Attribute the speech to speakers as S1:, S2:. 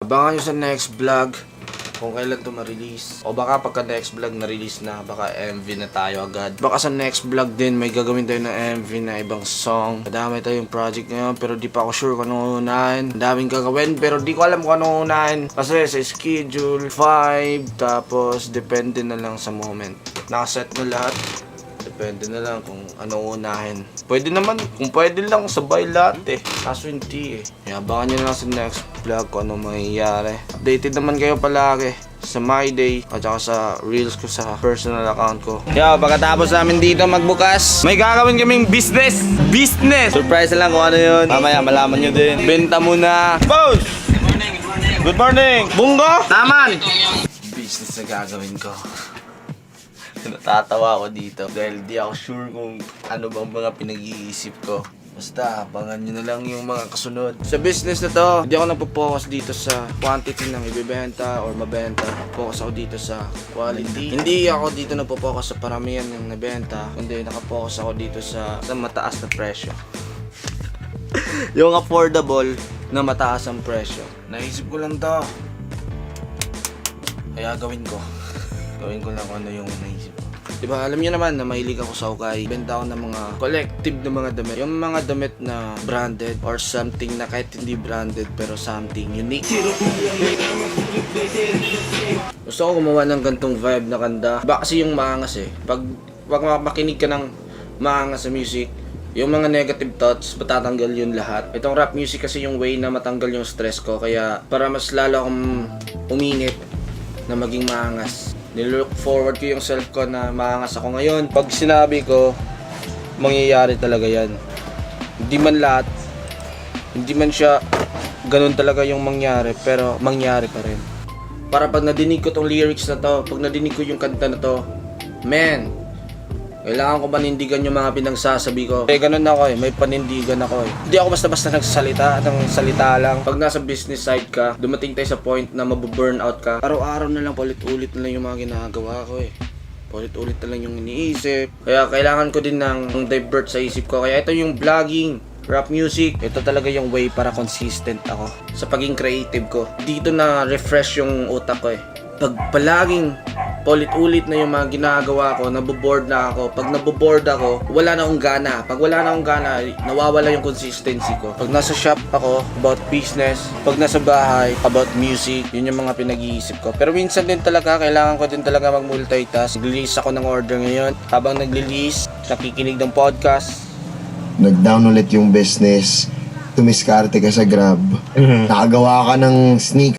S1: Abangan nyo sa next vlog kung kailan to ma-release. O baka pagka next vlog na-release na, baka MV na tayo agad. Baka sa next vlog din may gagawin tayo ng MV na ibang song. Madami tayong project ngayon pero di pa ako sure kung anong unahin. Ang daming gagawin pero di ko alam kung anong unahin. Kasi sa schedule, vibe, tapos depende na lang sa moment. Nakaset na lahat. Depende na lang kung anong unahin. Pwede naman, kung pwede lang, sabay lahat eh. Kaso hindi eh. Kaya abangan nyo na lang sa next vlog kung anong mangyayari. Updated naman kayo palagi sa My Day at saka sa Reels ko sa personal account ko. Yo, pagkatapos namin dito magbukas, may gagawin kaming business! Business! Surprise na lang kung ano yun. Mamaya malaman nyo din. Benta muna. Boss! Good morning, good morning. Good morning! Bungo! Taman! Business na gagawin ko. Natatawa ako dito dahil di ako sure kung ano bang mga pinag-iisip ko. Basta abangan nyo na lang yung mga kasunod. Sa business na to, hindi ako nagpo-focus dito sa quantity ng ibibenta or mabenta. Focus ako dito sa quality. Hindi ako dito nagpo-focus sa paramihan ng nabenta, kundi nakapokus ako dito sa mataas na presyo. Yung affordable na mataas ang presyo. Naisip ko lang to. Kaya gawin ko. Gawin ko lang kung ano yung naisip ko. Diba, alam niyo naman na mahilig ako sa ukay. Benta ako ng mga collective na mga damit. Yung mga damit na branded or something na kahit hindi branded pero something unique. Gusto ko gumawa ng gantong vibe na kanta. Iba kasi yung maangas eh. Pag makinig ka ng maangas sa music, yung mga negative thoughts, matatanggal yun lahat. Itong rap music kasi yung way na matanggal yung stress ko. Kaya para mas lalo akong uminit na maging maangas. Nilook forward ko yung self ko na maangas ako ngayon. Pag sinabi ko, mangyayari talaga yan. Hindi man lahat, hindi man siya ganun talaga yung mangyari, pero mangyari pa rin. Para pag nadinig ko tong lyrics na to, pag nadinig ko yung kanta na to, man, kailangan ko panindigan yung mga pinagsasabi ko. Ganun ako eh, may panindigan ako eh. Hindi ako basta-basta nagsasalita ng salita lang. Pag nasa business side ka, dumating tayo sa point na mabu-burnout ka. Araw-araw na lang, paulit-ulit na lang yung mga ginagawa ko eh. Paulit-ulit na lang yung iniisip. Kaya kailangan ko din ng divert sa isip ko. Kaya ito yung vlogging, rap music. Ito talaga yung way para consistent ako sa pagiging creative ko. Dito na refresh yung utak ko eh. Pag palaging paulit-ulit na yung mga ginagawa ko, naboboard na ako. Pag naboboard ako, wala na akong gana. Pag wala na akong gana, nawawala yung consistency ko. Pag nasa shop ako, about business. Pag nasa bahay, about music. Yun yung mga pinag-iisip ko. Pero minsan din talaga, kailangan ko din talaga mag-multitask. Nag-release ako ng order ngayon. Habang nag-release, nakikinig ng podcast.
S2: Nag-down ulit yung business. Tumiskarte ka sa Grab. Nakagawa ka ng sneak